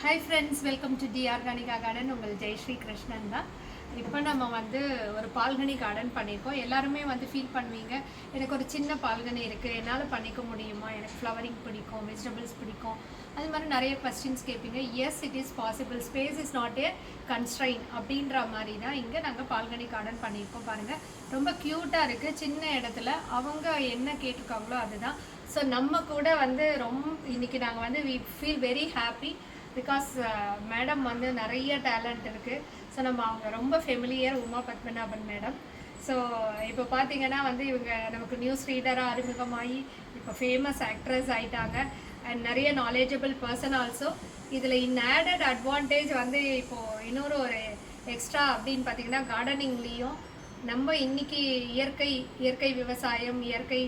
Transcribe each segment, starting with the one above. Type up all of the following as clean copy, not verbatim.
Hi friends, welcome to the Organic Garden. உங்கள் ஜெயஸ்ரீ கிருஷ்ணன் தான். இப்போ நம்ம ஒரு பால்கனி கார்டன் பண்ணியிருக்கோம். எல்லாருமே ஃபீல் பண்ணுவீங்க, எனக்கு ஒரு சின்ன பால்கனி இருக்குது, என்னால் பண்ணிக்க முடியுமா, எனக்கு ஃப்ளவரிங் பிடிக்கும், வெஜிடபிள்ஸ் பிடிக்கும், அது மாதிரி நிறைய கொஸ்டின்ஸ் கேட்பீங்க. Yes, it is possible. Space is not a constraint அப்படின்ற மாதிரி தான் இங்கே நாங்கள் பால்கனி கார்டன் பண்ணியிருக்கோம். பாருங்கள், ரொம்ப க்யூட்டாக இருக்குது. சின்ன இடத்துல அவங்க என்ன கேட்டிருக்காங்களோ அதுதான். ஸோ நம்ம கூட ரொம்ப இன்றைக்கி நாங்கள் we feel very happy because madam நிறைய டேலண்ட் இருக்குது. ஸோ நம்ம அவங்க ரொம்ப familiar, Uma Padmanabhan madam. So இப்போ பார்த்தீங்கன்னா இவங்க நமக்கு நியூஸ் ரீடராக அறிமுகமாகி இப்போ ஃபேமஸ் ஆக்ட்ரஸ் ஆகிட்டாங்க அண்ட் நிறைய நாலேஜபிள் பர்சன் ஆல்சோ. இதில் ஆடட் அட்வான்டேஜ் இப்போது இன்னொரு ஒரு எக்ஸ்ட்ரா அப்படின்னு பார்த்தீங்கன்னா கார்டனிங்லேயும் நம்ம இன்றைக்கி இயற்கை விவசாயம், இயற்கை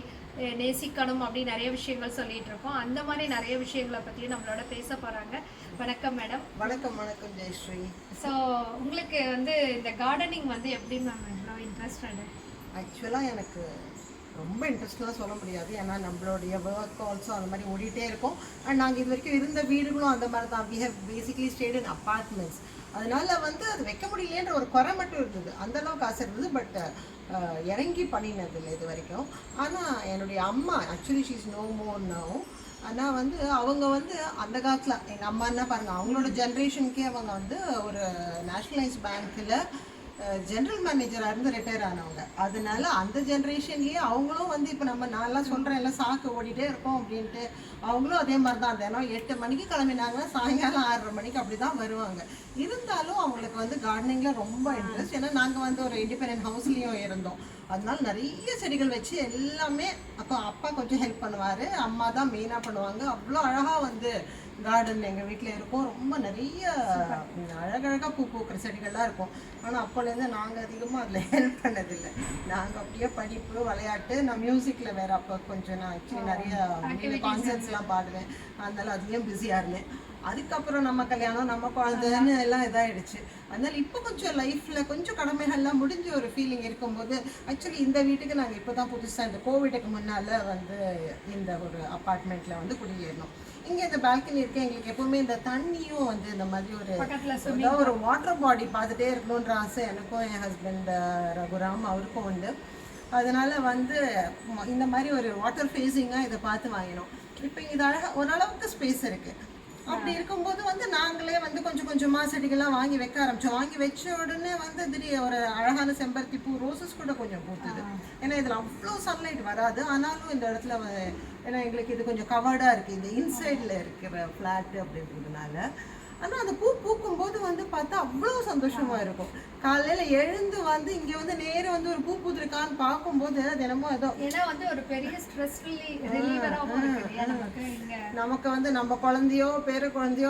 நேசிக்கணும் அப்படின்னு நிறைய விஷயங்கள் சொல்லிட்டு இருக்கோம். அந்த மாதிரி நிறைய விஷயங்களை பற்றியும் நம்மளோட பேச போகிறாங்க. வணக்கம் மேடம். வணக்கம். வணக்கம் ஜெயஸ்ரீ. ஸோ உங்களுக்கு இந்த கார்டனிங் எப்படி மேம் இவ்வளோ இன்ட்ரெஸ்டடு? ஆக்சுவலாக எனக்கு ரொம்ப இன்ட்ரெஸ்ட்லாம் சொல்ல முடியாது, ஏன்னா நம்மளுடைய ஒர்க் ஆல்சோ அந்த மாதிரி ஓடிட்டே இருக்கும். அண்ட் நாங்கள் இது வரைக்கும் இருந்த வீடுகளும் அந்த மாதிரி தான். We have basically stayed in apartments. அதனால அது வைக்க முடியலன்ற ஒரு குறை மட்டும் இருந்தது. அந்தளவுக்கு ஆசை இருந்தது, பட் இறங்கி பண்ணினது இல்லை இது வரைக்கும். ஆனால் என்னுடைய அம்மா actually she is no more now. ஆனால் அவங்க அந்த காலத்தில் எங்கள் அம்மா என்ன பாருங்கள், அவங்களோட ஜென்ரேஷனுக்கே அவங்க ஒரு நேஷ்னலைஸ் பேங்க்கில் ஜென்ரல் மேனேஜராக இருந்து ரிட்டையர் ஆனவங்க. அதனால அந்த ஜென்ரேஷன்லேயே அவங்களும் இப்போ நான்லாம் சொல்கிறேன் எல்லாம் சாக்கு ஓடிட்டே இருக்கோம் அப்படின்ட்டு, அவங்களும் அதே மாதிரி தான். தினம் 8 மணிக்கு கிளம்பினாங்கன்னா சாயங்காலம் 6:30 மணிக்கு அப்படி தான் வருவாங்க. இருந்தாலும் அவங்களுக்கு கார்டனிங்கில் ரொம்ப இன்ட்ரெஸ்ட். ஏன்னா நாங்கள் ஒரு இண்டிபெண்டன்ட் ஹவுஸ்லேயும் இருந்தோம். அதனால நிறைய செடிகள் வச்சு எல்லாமே அப்பா கொஞ்சம் ஹெல்ப் பண்ணுவார், அம்மா தான் மெயினாக பண்ணுவாங்க. அவ்வளோ அழகாக கார்டன் எங்கள் வீட்டில் இருக்கும். ரொம்ப நிறைய அழகழகாக பூக்கிற செடிகள்லாம் இருக்கும். ஆனால் அப்போலேருந்து நாங்கள் அதிகமாக அதில் ஹெல்ப் பண்ணதில்லை. நாங்கள் அப்படியே படிப்பு, விளையாட்டு, நான் மியூசிக்கில் வேறு அப்போ கொஞ்சம் நான் ஆக்சுவலி நிறைய கான்சர்ட்ஸ்லாம் பாடுவேன். அதனால அதுலேயும் பிஸியாக இருந்தேன். அதுக்கப்புறம் நம்ம கல்யாணம், நம்ம குழந்தைன்னு எல்லாம் இதாகிடுச்சு. அதனால் இப்போ கொஞ்சம் லைஃப்பில் கொஞ்சம் கடமைகள்லாம் முடிஞ்ச ஒரு ஃபீலிங் இருக்கும்போது, ஆக்சுவலி இந்த வீட்டுக்கு நாங்கள் இப்போ தான் புதுசாக இந்த கோவிடுக்கு முன்னால் இந்த ஒரு அப்பார்ட்மெண்ட்டில் குடியேறணும். இங்கே இந்த பால்கனி இருக்குது. எங்களுக்கு எப்போவுமே இந்த தண்ணியும் இந்த மாதிரி ஒரு வாட்டர் பாடி பார்த்துட்டே இருக்கணுன்ற ஆசை எனக்கும் என் ஹஸ்பண்ட் ரகுராம் அவருக்கும் உண்டு. அதனால் இந்த மாதிரி ஒரு வாட்டர் ஃபேஸிங்காக இதை பார்த்து வாங்கினோம். இப்போ இது ஓரளவுக்கு ஸ்பேஸ் இருக்குது. அப்படி இருக்கும்போது நாங்களே கொஞ்சம் கொஞ்சமாக செடிகள்லாம் வாங்கி வைக்க ஆரம்பித்தோம். வாங்கி வச்ச உடனே திடீர் ஒரு அழகான செம்பருத்தி பூ, ரோசஸ் கூட கொஞ்சம் பூத்துது. ஏன்னா இதில் அவ்வளோ சன்லைட் வராது. ஆனாலும் இந்த இடத்துல ஏன்னா எங்களுக்கு இது கொஞ்சம் கவர்டாக இருக்குது, இந்த இன்சைடில் இருக்கிற ஃப்ளாட்டு அப்படின்றதுனால. ஆனால் அந்த பூ பூக்கும்போது பார்த்தா அவ்வளோ சந்தோஷமாக இருக்கும். காலையில் எழுந்து இங்கே நேரம் ஒரு பூ பூத்துருக்கான்னு பார்க்கும்போது அது என்னமோ ஏதோ ஏன்னா ஒரு பெரிய ஸ்ட்ரெஸ் நமக்கு நம்ம குழந்தையோ பேர குழந்தையோ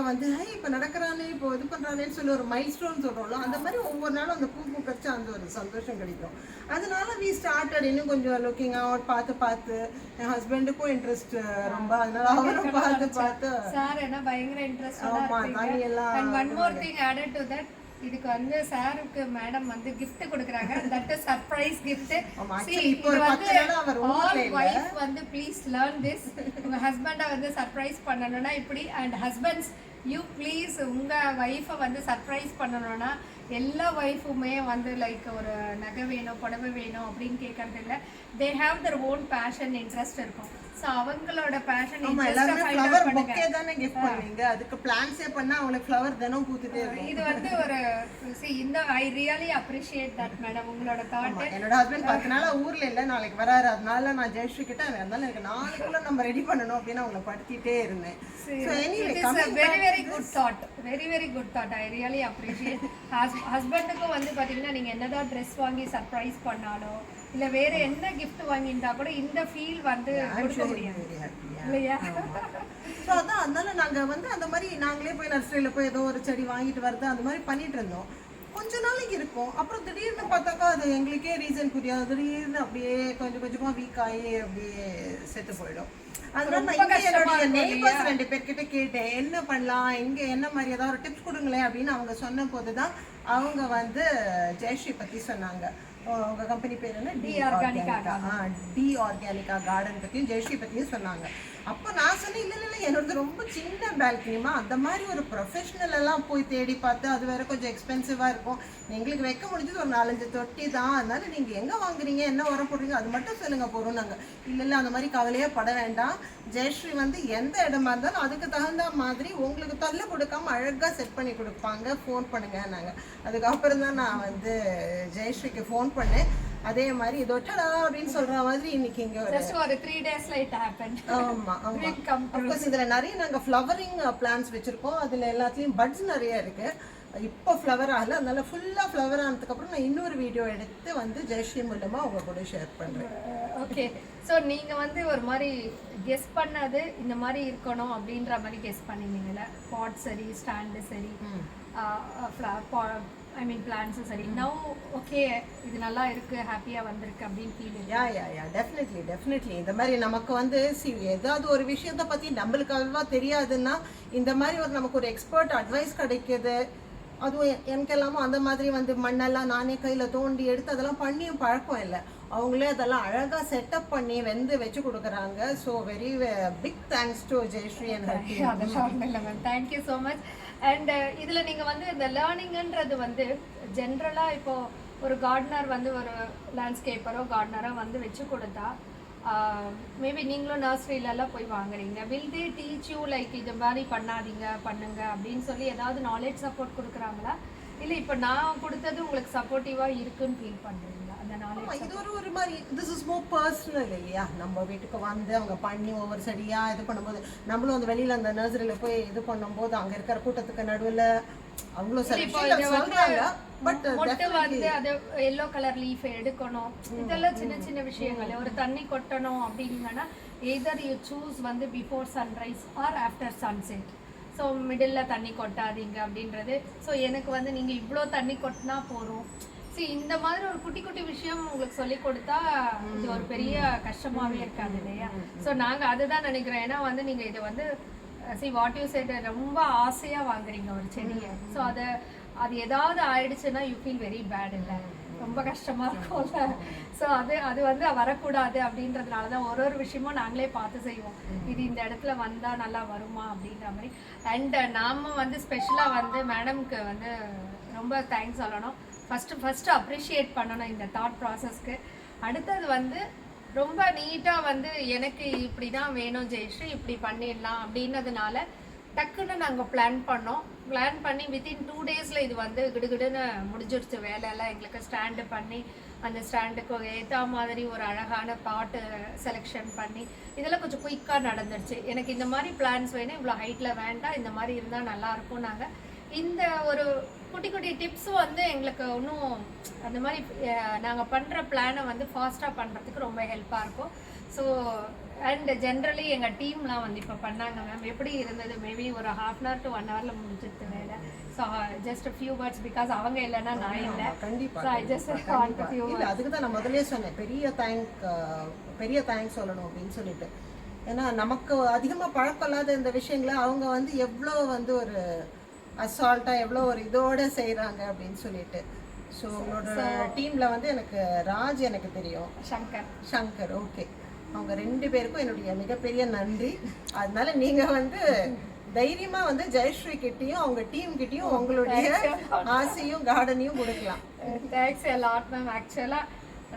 இப்போ நடக்கிறானே, இப்போ இது பண்ணுறானேன்னு சொல்லி ஒரு மைல் ஸ்டோன் சொல்கிறோம்ல, அந்த மாதிரி ஒவ்வொரு நாளும் அந்த பூ பூக்கச்சு அந்த ஒரு சந்தோஷம் கிடைக்கும். அதனால வி ஸ்டார்டட் இன்னும் கொஞ்சம் லுக்கிங் அவுட், பார்த்து என் ஹஸ்பண்டுக்கும் இன்ட்ரெஸ்ட் ரொம்ப. அதனால அவரும் பார்த்து சார் என்ன பயங்கர interest. And one more thing added to that, இதுக்கு சாருக்கு மேடம் gift கொடுக்கறாங்க. That is surprise gift. இப்போ ஒரு 10 நாள் அவர் ஊர்ல இல்ல. Wife please learn this. உங்க ஹஸ்பண்ட சர்ப்ரைஸ் பண்ணனும்னா இப்படி. அண்ட் ஹஸ்பண்ட்ஸ், யூ ப்ளீஸ் உங்க வைஃபை சர்ப்ரைஸ் பண்ணனும்னா எல்லா வைஃபுமே லைக் ஒரு நகை வேணும், புடவை வேணும் அப்படின்னு கேட்கறது இல்லை. They have their own passion, interest இருக்கும். ஸோ அவங்களோட பேஷன் ஃப்ளவர் பொக்கே தானே கிஃப்ட் பண்ணுவீங்க. அதுக்கு பிளான்ஸே பண்ணா அவங்களுக்கு ஃப்ளவர் தினம் பூத்துட்டே இருக்கும். இது ஒரு இந்த ஐ ரியலி அப்ரிஷியேட் தட் மேடம், உங்களோட தாட். என்னோட ஹஸ்பண்ட் 10 நாளா ஊர்ல இல்ல, நாளைக்கு வராரு. அதனால நான் ஜெயஸ்ரீ கிட்ட அதனால எனக்கு நாளைக்குள்ள நம்ம ரெடி பண்ணணும் அப்படின்னு அவங்களை படுத்திட்டே இருந்தேன். So anyway very good thought, very good thought. I really appreciate. ஹஸ்பண்டுக்கும் பார்த்தீங்கன்னா நீங்கள் என்னதான் ட்ரெஸ் வாங்கி சர்ப்ரைஸ் பண்ணாலும் இல்லை வேறு என்ன கிஃப்ட் வாங்கியிருந்தா கூட இந்த ஃபீல் கொடுக்க முடியாது இல்லையா? ஸோ அதான் அதனால நாங்கள் அந்த மாதிரி நாங்களே போய் நர்சரியில் போய் ஏதோ ஒரு செடி வாங்கிட்டு வரது அந்த மாதிரி பண்ணிட்டு இருந்தோம். கொஞ்ச நாளைக்கு இருக்கும். அப்புறம் திடீர்னு பார்த்தாக்கா அது எங்களுக்கே ரீசன் புரியாது. திடீர்னு அப்படியே கொஞ்சம் கொஞ்சமாக வீக் ஆகி அப்படியே செத்து போயிடும். அதனால நான் இங்க என்னுடைய நெய்பர்ஸ் 2 பேர்கிட்ட கேட்டேன் என்ன பண்ணலாம், இங்க என்ன மாதிரி ஏதாவது ஒரு டிப்ஸ் கொடுங்களேன் அப்படின்னு. அவங்க சொன்ன போதுதான் அவங்க வந்து ஜெயஸ்ரீ பத்தி சொன்னாங்க. உங்க கம்பெனி பேர் என்ன? டி ஆர்கானிகா கார்டன் பத்தியும் ஜெயஸ்ரீ பத்தியும் சொன்னாங்க. அப்போ நான் சொன்னேன் இல்லை என்னோடது ரொம்ப சின்ன பால்கனிமா, அந்த மாதிரி ஒரு ப்ரொஃபஷனல் எல்லாம் போய் தேடி பார்த்து அது வேற கொஞ்சம் எக்ஸ்பென்சிவா இருக்கும். எங்களுக்கு வைக்க முடிஞ்சது ஒரு 4-5 தொட்டி தான். அதனால நீங்க எங்க வாங்குறீங்க, என்ன உரம் போடுறீங்க, அது மட்டும் சொல்லுங்க போறோம் நாங்க. இல்லை அந்த மாதிரி கவலையே பட வேண்டாம். ஜெயஸ்ரீ வந்து எந்த இடமா இருந்தாலும் அதுக்கு தகுந்த மாதிரி உங்களுக்கு தொல்லை கொடுக்காம அழகா செட் பண்ணி கொடுப்பாங்க, ஃபோன் பண்ணுங்க நாங்க. அதுக்கப்புறம் தான் நான் வந்து ஜெயஸ்ரீக்கு ஃபோன் பண்ணேன். அதே மாதிரி இதோட்டடா அப்படின்னு சொல்ற மாதிரி இன்னைக்கு இங்க ஒரு 3 daysல it happened. ஆமா ஆமா. அப்கோர்ஸ் இதுல நிறைய நாங்க ஃப்ளவரிங் பிளான்ட்ஸ் வச்சிருக்கோம். அதுல எல்லாத்துலயும் பட்ஸ் நிறைய இருக்கு. இப்போ ஃப்ளவர் ஆகல, அதனால ஃபுல்லா ஃப்ளவர் ஆனதுக்கு அப்புறம் நான் இன்னொரு வீடியோ எடுத்து வந்து ஜெயஸ்ரீ மூலமா உங்க கூட ஷேர் பண்றேன். ஓகே. ஸோ நீங்க வந்து ஒரு மாதிரி கெஸ் பண்ணது இந்த மாதிரி இருக்கணும் அப்படின்ற மாதிரி கெஸ் பண்ணிருந்தீங்கல்ல, பாட் சரி, ஸ்டாண்டு சரி, ஐ மீன் பிளான்ஸ் சரி. நவ் ஓகே இது நல்லா இருக்கு, ஹாப்பியா வந்திருக்கு அப்படின்னு ஃபீல். யா டெஃபினெட்லி இந்த மாதிரி நமக்கு வந்து ஏதாவது ஒரு விஷயத்தை பத்தி நம்மளுக்கு அல்வா தெரியாதுன்னா இந்த மாதிரி ஒரு நமக்கு ஒரு எக்ஸ்பர்ட் அட்வைஸ் கிடைக்குது. அதுவும் எனக்கெல்லாமோ அந்த மாதிரி வந்து மண்ணெல்லாம் நானே கையில தோண்டி எடுத்து அதெல்லாம் பண்ணியும் பழக்கம் இல்லை. அவங்களே அதெல்லாம் அழகா செட்டப் பண்ணி வெந்து வச்சு கொடுக்குறாங்க. So very big thanks to Jayashree and her team. Thank you so much. And இதில் நீங்கள் வந்து இந்த லேர்னிங்ன்றது வந்து ஜென்ரலாக இப்போ ஒரு கார்டனர் வந்து ஒரு லேண்ட்ஸ்கேப்பரோ கார்டனரோ வந்து வச்சு கொடுத்தா மேபி நீங்களும் நர்சரியிலலாம் போய் வாங்குறீங்க. Will they teach you like இது மாதிரி பண்ணாதீங்க பண்ணுங்க அப்படின்னு சொல்லி ஏதாவது நாலேஜ் சப்போர்ட் கொடுக்குறாங்களா, இல்லை இப்போ நான் கொடுத்தது உங்களுக்கு சப்போர்ட்டிவாக இருக்குன்னு ஃபீல் பண்ணுறீங்களா? அந்த நாலேஜ் இது ஒரு மாதிரி திஸ் இஸ் மோர் பர்சனல் இல்லையா? நம்ம வீட்டுக்கு வந்து அவங்க பண்ணி ஒவ்வொரு செடியா இது பண்ணும்போது நம்மளும் அந்த வெளியில அந்த நர்சரியில போய் இது பண்ணும்போது அங்க இருக்கிற கூட்டத்துக்கு நடுவில் அவங்களும் சொல்றாங்க. பட் வந்து அது எல்லோ கலர் லீஃப் எடுக்கணும், இதெல்லாம் சின்ன சின்ன விஷயங்கள். ஒரு தண்ணி கொட்டணும் அப்படிங்கன்னா எய்தர் யூ சூஸ் வந்து before sunrise or after sunset. So middle தண்ணி கொட்டாதீங்க அப்படின்றது. ஸோ எனக்கு வந்து நீங்கள் இவ்வளோ தண்ணி கொட்டினா போகிறோம். சரி, இந்த மாதிரி ஒரு குட்டி குட்டி விஷயம் உங்களுக்கு சொல்லி கொடுத்தா இது ஒரு பெரிய கஷ்டமாகவே இருக்காது இல்லையா? ஸோ நாங்கள் அதுதான் நினைக்கிறோம். ஏன்னா வந்து நீங்கள் இதை வந்து வாட் யூ செட் ரொம்ப ஆசையாக வாங்குறீங்க ஒரு செடியை. ஸோ அது ஏதாவது ஆயிடுச்சுன்னா யூ ஃபீல் வெரி பேட் இல்லை, ரொம்ப கஷ்டமாக இருக்கும்ல. ஸோ அது வந்து வரக்கூடாது அப்படின்றதுனால தான் ஒரு விஷயமும் நாங்களே பார்த்து செய்வோம். இது இந்த இடத்துல வந்தால் நல்லா வருமா அப்படின்ற மாதிரி. அண்ட் நாம் வந்து ஸ்பெஷலாக வந்து மேடம்க்கு வந்து ரொம்ப தேங்க்ஸ் சொல்லணும். ஃபஸ்ட்டு அப்ரிஷியேட் பண்ணணும் இந்த தாட் ப்ராசஸ்க்கு. அடுத்தது வந்து ரொம்ப நீட்டாக வந்து எனக்கு இப்படி தான் வேணும் ஜெயஸ்ரீ, இப்படி பண்ணிடலாம் அப்படின்னதுனால டக்குன்னு நாங்கள் பிளான் பண்ணி வித்தின் 2 daysல இது வந்து கிடுகிடுன்னு முடிஞ்சிடுச்சு வேலையெல்லாம். எங்களுக்கு ஸ்டாண்டு பண்ணி அந்த ஸ்டாண்டுக்கு ஏற்ற மாதிரி ஒரு அழகான பாட்டு செலெக்ஷன் பண்ணி இதெல்லாம் கொஞ்சம் குயிக்காக நடந்துடுச்சு. எனக்கு இந்த மாதிரி பிளான்ஸ் வேணும், இவ்வளோ ஹைட்டில் வேண்டாம், இந்த மாதிரி இருந்தால் நல்லாயிருக்கும். நாங்கள் இந்த ஒரு குட்டி குட்டி டிப்ஸும் வந்து எங்களுக்கு இன்னும் அந்த மாதிரி நாங்கள் பண்ணுற பிளானை வந்து ஃபாஸ்ட்டாக பண்ணுறதுக்கு ரொம்ப ஹெல்ப்பாக இருக்கும். ஸோ அண்ட் ஜென்ரலி எங்கள் டீம்லாம் வந்து இப்போ பண்ணாங்க மேம். எப்படி இருந்தது? மேபி ஒரு 1/2 hour to 1 hourல முடிஞ்சிருது வேலை. So just a few words because அவங்க இல்லைன்னா நான் இல்லை. So I just want a few words. அதுக்கு தான் நான் முதலே சொன்னேன் பெரிய தேங்க்ஸ் சொல்லணும் அப்படின்னு சொல்லிட்டு. ஏன்னா நமக்கு அதிகமாக பழக்கம் இல்லாத இந்த விஷயங்களை அவங்க வந்து எவ்வளோ வந்து ஒரு அசால்ட்டாக எவ்வளோ ஒரு இதோட செய்கிறாங்க அப்படின்னு சொல்லிட்டு. ஸோ உங்களோட டீமில் வந்து எனக்கு ராஜ் எனக்கு தெரியும், சங்கர் ஓகே, அவங்க 2 பேருக்கும் என்னுடைய மிகப்பெரிய நன்றி. அதனால நீங்கள் வந்து தைரியமாக வந்து ஜெயஸ்ரீ கிட்டேயும் அவங்க டீம் கிட்டேயும் உங்களுடைய ஆசையும் கார்டனையும் கொடுக்கலாம். Thanks a lot ma'am. ஆக்சுவலாக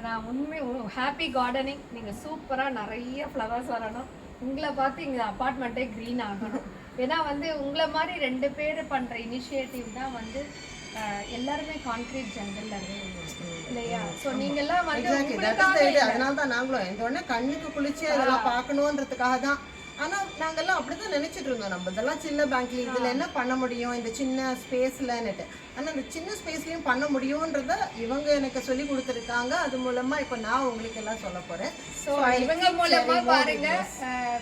நான் ஹாப்பி கார்டனிங். நீங்கள் சூப்பராக நிறைய ஃப்ளவர்ஸ் வரணும். உங்களை பார்த்து இங்கே அப்பார்ட்மெண்ட்டே க்ரீன் ஆகணும். ஏன்னா வந்து உங்களை மாதிரி 2 பேர் பண்ணுற இனிஷியேட்டிவ் தான் வந்து எல்லாருமே கான்கிரீட் ஜங்கல்ல இல்லையா? ஸோ நீங்கள்லாம் வந்து அதனால தான் நாங்களும் இந்த உடனே கண்ணுக்கு குளிச்சு அதெல்லாம் பார்க்கணுன்றதுக்காக தான். ஆனால் நாங்கள்லாம் அப்படி தான் நினச்சிட்டு இருந்தோம், நம்ம இதெல்லாம் சின்ன பேங்க்ல இதில் என்ன பண்ண முடியும் இந்த சின்ன ஸ்பேஸ்லன்னுட்டு. ஆனால் அந்த சின்ன ஸ்பேஸ்லையும் பண்ண முடியுன்றத இவங்க எனக்கு சொல்லி கொடுத்துருக்காங்க. அது மூலமாக இப்போ நான் உங்களுக்கு எல்லாம் சொல்ல போகிறேன். ஸோ இவங்க மூலமாக பாருங்க,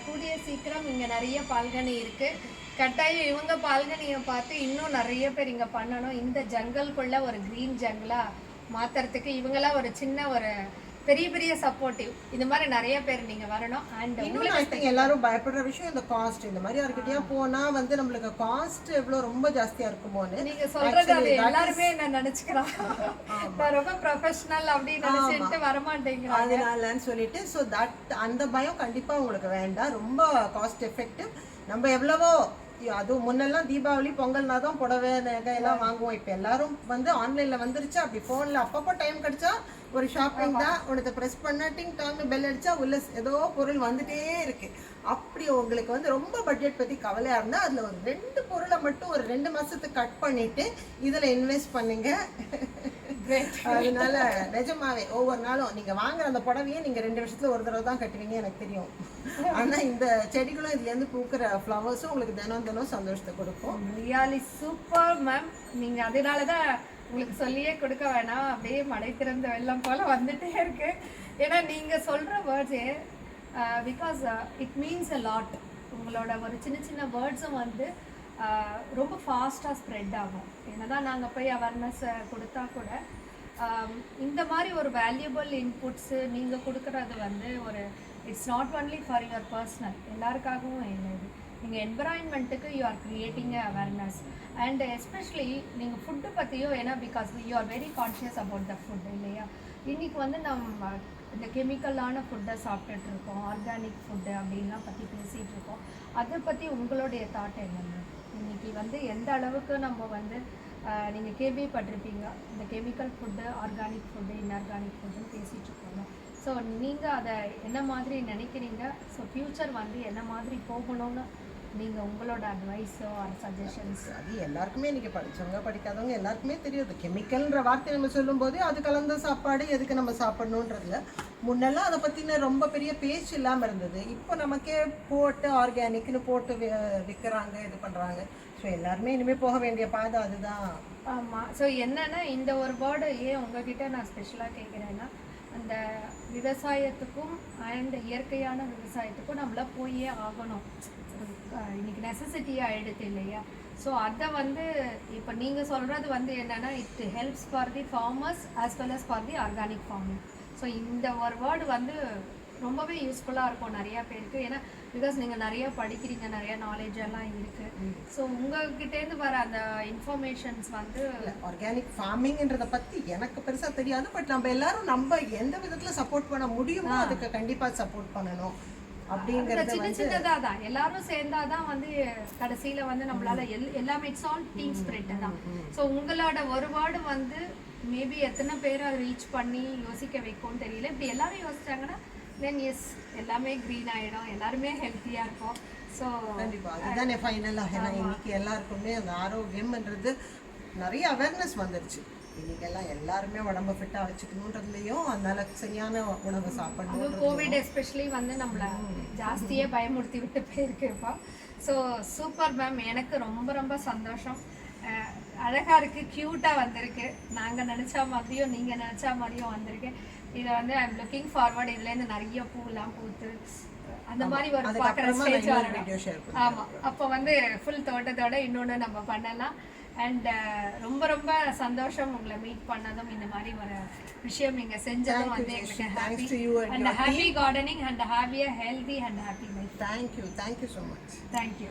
கூடிய சீக்கிரம் இங்கே நிறைய பால்கனி இருக்குது. கட்டாயம் இவங்க பால்கனியை பார்த்து இன்னும் நிறைய பேர் இங்கே பண்ணணும். இந்த ஜங்கல்குள்ள ஒரு க்ரீன் ஜங்கிளாக மாற்றுறதுக்கு இவங்களாம் ஒரு சின்ன ஒரு பெரிய பெரிய சப்போர்ட்டிவ். இந்த மாதிரி நிறைய பேர் நீங்க வரணும். அண்ட் இன்னும் ஐ திங்க் எல்லாரும் பயப்படுற விஷயம் இந்த காஸ்ட். இந்த மாதிரி யார்கிட்டயா போனா வந்து நம்மளுக்கு காஸ்ட் எவ்வளவு ரொம்ப ஜாஸ்தியா இருக்குமோன்னு நீங்க சொல்றது அது எல்லாருமே என்ன நினைச்சுக்கிறாங்க நான் ரொம்ப ப்ரொஃபஷனல் அப்படின்னு நினைச்சிட்டு வரமாட்டேங்கிறாங்க. அதனாலன்னு சொல்லிட்டு ஸோ தட் அந்த பயம் கண்டிப்பா உங்களுக்கு வேண்டாம். ரொம்ப காஸ்ட் எஃபெக்டிவ். நம்ம எவ்வளவோ அதுவும் முன்னெல்லாம் தீபாவளி பொங்கல்னா தான் புடவை நகை எல்லாம் வாங்குவோம். இப்போ எல்லாரும் வந்து ஆன்லைன்ல வந்துருச்சு. அப்படி ஃபோன்ல அப்பப்போ டைம் கிடைச்சா ஒரு ஷாப்பிங் தான் உனக்கு ப்ரெஸ் பண்ண டிங் டாங்னு பெல் அடிச்சா உள்ள ஏதோ பொருள் வந்துட்டே இருக்கு. அப்படி உங்களுக்கு வந்து ரொம்ப பட்ஜெட் பத்தி கவலையா இருந்தா அதுல ஒரு 2 பொருளை மட்டும் ஒரு 2 மாசத்துக்கு கட் பண்ணிட்டு இதுல இன்வெஸ்ட் பண்ணுங்க. அதனால நிஜமாவே ஒவ்வொரு நாளும் நீங்க வாங்குற அந்த புடவையே நீங்க 2 வருஷத்துல ஒரு தடவை தான் கட்டுவீங்க எனக்கு தெரியும். ஆனா இந்த செடிகளும் இதுல இருந்து பூக்கிற ஃப்ளவர்ஸும் உங்களுக்கு தினம் தினம் சந்தோஷத்தை கொடுக்கும். Really super ma'am. நீங்க அதனாலதான் உங்களுக்கு சொல்லியே கொடுக்க வேணாம், அப்படியே மடை திறந்த வெள்ளம் போல வந்துட்டே இருக்கு. ஏன்னா நீங்க சொல்ற வேர்ட்ஸே because it means a lot. உங்களோட ஒரு சின்ன சின்ன வேர்ட்ஸும் வந்து ரொம்ப ஃபாஸ்ட்டாக ஸ்ப்ரெட் ஆகும். என்னதான் நாங்கள் போய் அவேர்னஸ் கொடுத்தா கூட இந்த மாதிரி ஒரு வேல்யூபிள் இன்புட்ஸு நீங்கள் கொடுக்குறது வந்து ஒரு it's not only for your personal, எல்லாருக்காகவும் இல்லை. இது நீங்கள் என்விரான்மெண்ட்டுக்கு you are creating awareness. And especially நீங்கள் ஃபுட்டு பற்றியோ, ஏன்னா because you are very conscious about the food இல்லையா. இன்றைக்கி வந்து நம்ம இந்த கெமிக்கலான ஃபுட்டை சாப்பிட்டுட்ருக்கோம், ஆர்கானிக் ஃபுட்டு அப்படின்லாம் பற்றி பேசிகிட்டு இருக்கோம். அதை பற்றி உங்களுடைய தாட் என்னென்ன? இன்றைக்கி வந்து எந்த அளவுக்கு நம்ம வந்து நீங்கள் கேள்விப்பட்டிருப்பீங்க இந்த chemical food, organic food, inorganic ஃபுட்டுன்னு பேசிகிட்ருக்கோங்க. ஸோ நீங்கள் அதை என்ன மாதிரி நினைக்கிறீங்க? ஸோ ஃப்யூச்சர் வந்து என்ன மாதிரி போகணும்னு நீங்கள் உங்களோட அட்வைஸோ ஆர் சஜஷன்ஸ்? அது எல்லாருக்குமே இன்றைக்கி படித்தவங்க படிக்காதவங்க எல்லாருக்குமே தெரியும். கெமிக்கல்ன்ற வார்த்தை நம்ம சொல்லும்போது அது கலந்த சாப்பாடு எதுக்கு நம்ம சாப்பிடணுன்றதுல முன்னெல்லாம் அதை பற்றின ரொம்ப பெரிய பேச்சு இல்லாமல் இருந்தது. இப்போ நமக்கே போட்டு ஆர்கானிக்னு போட்டு விற்கிறாங்க, இது பண்ணுறாங்க. ஸோ எல்லாருமே இனிமேல் போக வேண்டிய பாதை அதுதான். ஆமாம். ஸோ என்னென்னா இந்த ஒரு வேர்டு ஏன் உங்ககிட்ட நான் ஸ்பெஷலாக கேட்குறேன்னா, அந்த விவசாயத்துக்கும் அண்ட் இயற்கையான விவசாயத்துக்கும் நம்மள போயே ஆகணும். இன்னைக்கு நெசசிட்டி ஆகிடுது இல்லையா. ஸோ அதை வந்து இப்போ நீங்கள் சொல்கிறது வந்து என்னென்னா it helps for the farmers as well as for the organic farming. So இந்த ஒரு வேர்டு வந்து ரொம்பவே யூஸ்ஃபுல்லாக இருக்கும் நிறையா பேருக்கு. ஏன்னா பிகாஸ் நீங்கள் நிறையா படிக்கிறீங்க, நிறையா நாலேஜ் எல்லாம் இருக்குது. ஸோ உங்கள்கிட்டேருந்து வர அந்த இன்ஃபர்மேஷன்ஸ் வந்து ஆர்கானிக் ஃபார்மிங்ன்றதை பற்றி எனக்கு பெருசாக தெரியாது. பட் நம்ம எல்லாரும் நம்ம எந்த விதத்தில் சப்போர்ட் பண்ண முடியுமோ அதுக்கு கண்டிப்பாக சப்போர்ட் பண்ணணும் அப்படிங்கிறது சின்ன சின்னதாக தான் எல்லாரும் சேர்ந்தாதான் வந்து கடைசியில் வந்து நம்மளால எல்லாமே இட்ஸ் ஆல் டீம் ஸ்பிரிட் தான். ஸோ உங்களோட ஒரு வேர்டு வந்து மேபி எத்தனை பேர் அதை ரீச் பண்ணி யோசிக்க வைக்கும்னு தெரியல. இப்படி எல்லாரும் யோசிச்சாங்கன்னா தென் எஸ் எல்லாமே க்ரீன் ஆகிடும், எல்லாருமே ஹெல்த்தியாக இருக்கும். ஸோ கண்டிப்பாக அதுதானே ஃபைனலாக. ஏன்னா இன்னைக்கு எல்லாருக்குமே அந்த ஆரோக்கியம்ன்றது நிறைய அவேர்னஸ் வந்துருச்சு. இன்னைக்கெல்லாம் எல்லாருமே உடம்பு ஃபிட்டாக வச்சுக்கணுன்றதுலையும் அதனால சரியான உணவு சாப்பிடணும். கோவிட் எஸ்பெஷலி வந்து நம்மளை ஜாஸ்தியே பயமுறுத்தி விட்டு போயிருக்குப்பா. ஸோ சூப்பர் மேம், எனக்கு ரொம்ப ரொம்ப சந்தோஷம். அழகாக இருக்குது, க்யூட்டாக வந்திருக்கு. நாங்கள் நினச்சா மாதிரியும் நீங்கள் நினச்சா மாதிரியும் வந்திருக்கு. இதை வந்து ஐ எம் லுக்கிங் ஃபார்வர்ட். இதுலேருந்து நிறைய பூலாம் பூத்து அந்த மாதிரி ஒரு பார்க்குற ஸ்டேஜ் வரணும். ஆமாம், அப்போ வந்து ஃபுல் தோட்டத்தோட இன்னொன்று நம்ம பண்ணலாம். அண்ட் ரொம்ப ரொம்ப சந்தோஷம் உங்களை மீட் பண்ணதும், இந்த மாதிரி ஒரு விஷயம் நீங்கள் செஞ்சதும் வந்து எங்களுக்கு happy and happy gardening and ஹாப்பியாக healthy and happy life. Thank you so much. Thank you.